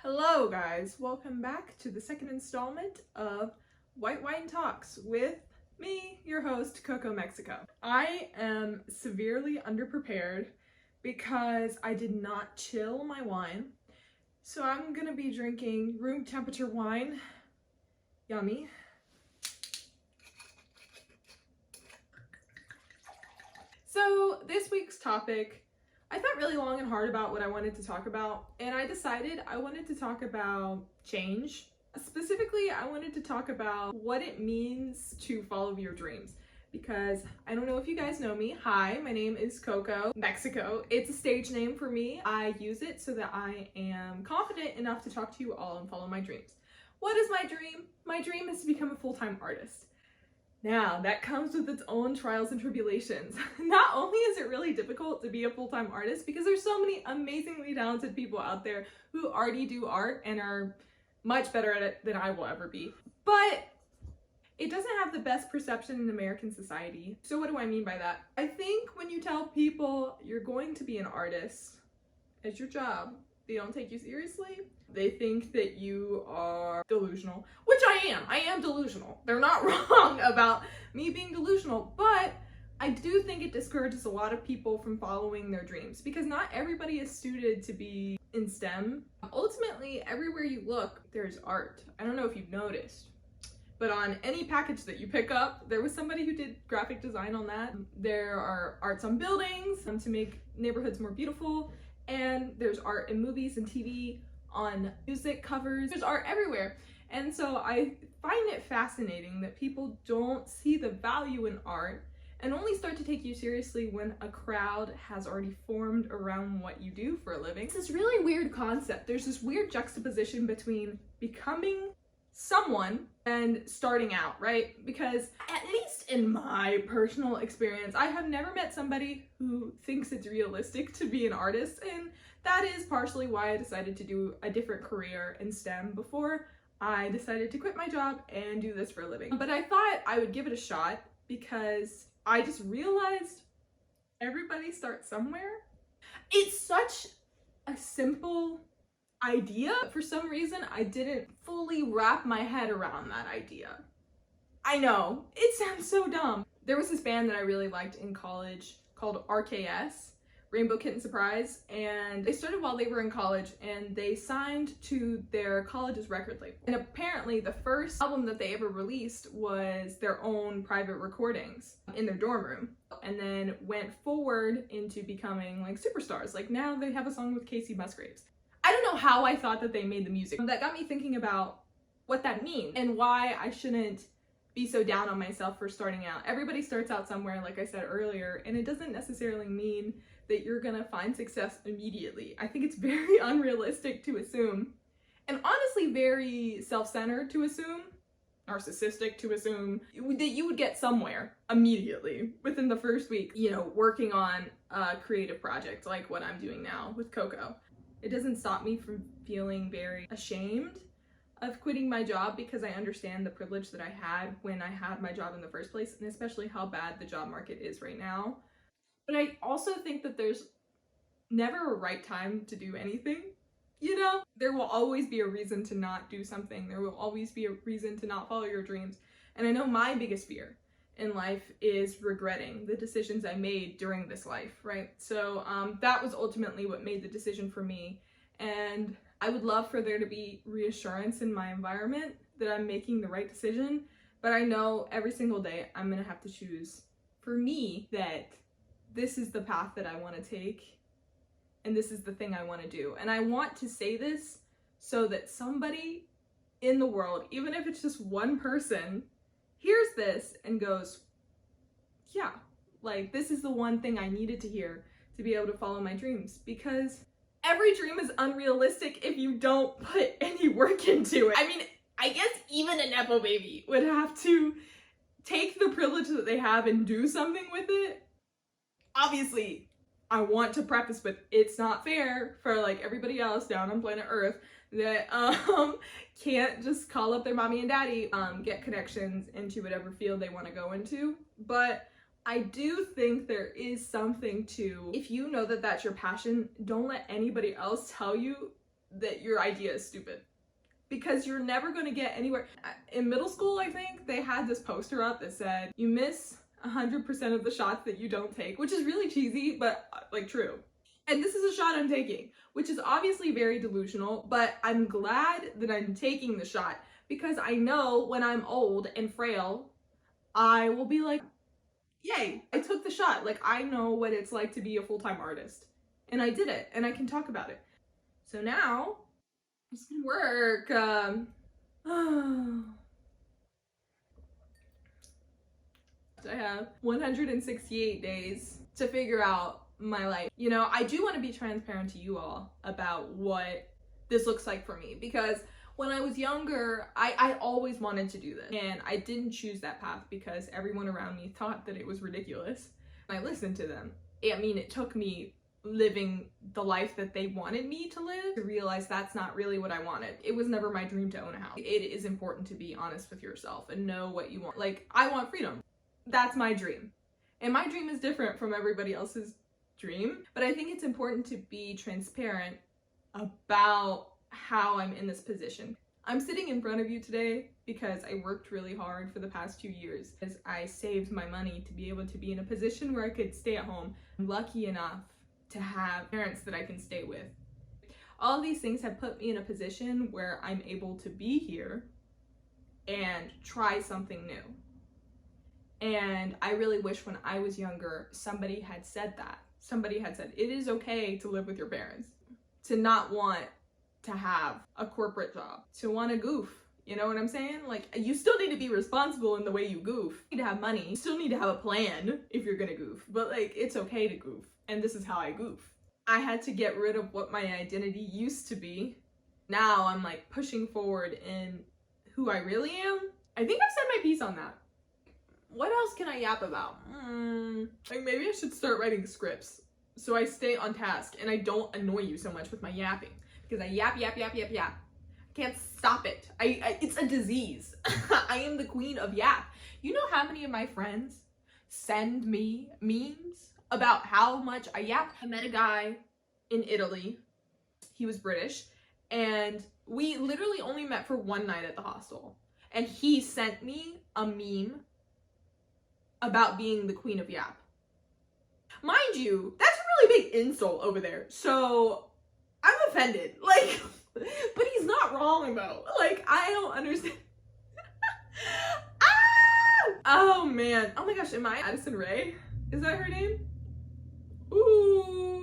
Hello guys, welcome back to the second installment of White Wine Talks with me, your host, Coco Mexico. I am severely underprepared because I did not chill my wine. So I'm gonna be drinking room temperature wine. Yummy. So this week's topic, I thought really long and hard about what I wanted to talk about, and I decided I wanted to talk about change. Specifically, I wanted to talk about what it means to follow your dreams. Because I don't know if you guys know me. Hi, my name is Coco Mexico. It's a stage name for me. I use it so that I am confident enough to talk to you all and follow my dreams. What is my dream? My dream is to become a full-time artist. Now, that comes with its own trials and tribulations. Not only is it really difficult to be a full-time artist because there's so many amazingly talented people out there who already do art and are much better at it than I will ever be, but it doesn't have the best perception in American society. So what do I mean by that? I think when you tell people you're going to be an artist as your job, they don't take you seriously. They think that you are delusional, which I am. I am delusional. They're not wrong about me being delusional, but I do think it discourages a lot of people from following their dreams because not everybody is suited to be in STEM. Ultimately, everywhere you look, there's art. I don't know if you've noticed, but on any package that you pick up, there was somebody who did graphic design on that. There are arts on buildings to make neighborhoods more beautiful. And there's art in movies and TV, on music covers, there's art everywhere. And so I find it fascinating that people don't see the value in art and only start to take you seriously when a crowd has already formed around what you do for a living. It's this really weird concept. There's this weird juxtaposition between becoming someone and starting out, right? Because at least in my personal experience, I have never met somebody who thinks it's realistic to be an artist, and that is partially why I decided to do a different career in STEM before I decided to quit my job and do this for a living. But I thought I would give it a shot because I just realized everybody starts somewhere. It's such a simple idea. For some reason, I didn't fully wrap my head around that idea. I know, it sounds so dumb. There was this band that I really liked in college called RKS, Rainbow Kitten Surprise, and they started while they were in college and they signed to their college's record label. And apparently the first album that they ever released was their own private recordings in their dorm room, and then went forward into becoming like superstars. Like now they have a song with Casey Musgraves. I don't know how I thought that they made the music. That got me thinking about what that means and why I shouldn't be so down on myself for starting out. Everybody starts out somewhere, like I said earlier, and it doesn't necessarily mean that you're gonna find success immediately. I think it's very unrealistic to assume, and honestly very self-centered to assume, narcissistic to assume, that you would get somewhere immediately within the first week, you know, working on a creative project like what I'm doing now with Coco. It doesn't stop me from feeling very ashamed of quitting my job because I understand the privilege that I had when I had my job in the first place, and especially how bad the job market is right now. But I also think that there's never a right time to do anything. You know, there will always be a reason to not do something. There will always be a reason to not follow your dreams. And I know my biggest fear in life is regretting the decisions I made during this life, right? So that was ultimately what made the decision for me. And I would love for there to be reassurance in my environment that I'm making the right decision, but I know every single day I'm gonna have to choose for me that this is the path that I wanna take and this is the thing I wanna do. And I want to say this so that somebody in the world, even if it's just one person, hears this and goes, yeah, like this is the one thing I needed to hear to be able to follow my dreams, because every dream is unrealistic if you don't put any work into it. I mean, I guess even a Nepo baby would have to take the privilege that they have and do something with it. Obviously, I want to preface with it's not fair for like everybody else down on planet Earth that can't just call up their mommy and daddy, get connections into whatever field they want to go into. But I do think there is something to, if you know that that's your passion, don't let anybody else tell you that your idea is stupid. Because you're never going to get anywhere. In middle school, I think, they had this poster up that said, you miss 100% of the shots that you don't take, which is really cheesy, but like true. And this is a shot I'm taking, which is obviously very delusional, but I'm glad that I'm taking the shot because I know when I'm old and frail, I will be like, yay, I took the shot. Like, I know what it's like to be a full-time artist. And I did it, and I can talk about it. So now, it's gonna work. I have 168 days to figure out my life. You know, I do want to be transparent to you all about what this looks like for me, because when I was younger, I always wanted to do this, and I didn't choose that path because everyone around me thought that it was ridiculous. I listened to them. I mean, it took me living the life that they wanted me to live to realize that's not really what I wanted. It was never my dream to own a house. It is important to be honest with yourself and know what you want. Like, I want freedom. That's my dream. And my dream is different from everybody else's dream, but I think it's important to be transparent about how I'm in this position. I'm sitting in front of you today because I worked really hard for the past 2 years as I saved my money to be able to be in a position where I could stay at home. I'm lucky enough to have parents that I can stay with. All of these things have put me in a position where I'm able to be here and try something new. And I really wish when I was younger, somebody had said that. Somebody had said, it is okay to live with your parents, to not want to have a corporate job, to want to goof. You know what I'm saying? Like, you still need to be responsible in the way you goof. You need to have money. You still need to have a plan if you're gonna goof. But like, it's okay to goof. And this is how I goof. I had to get rid of what my identity used to be. Now I'm like pushing forward in who I really am. I think I've said my piece on that. What else can I yap about? Like, maybe I should start writing scripts so I stay on task and I don't annoy you so much with my yapping. Because I yap. I can't stop it. It's a disease. I am the queen of yap. You know how many of my friends send me memes about how much I yap? I met a guy in Italy. He was British. And we literally only met for one night at the hostel. And he sent me a meme about being the queen of yap. Mind you, that's a really big insult over there. So I'm offended. Like, but he's not wrong though. Like, I don't understand. Oh man. Oh my gosh, am I Addison Rae? Is that her name? Ooh.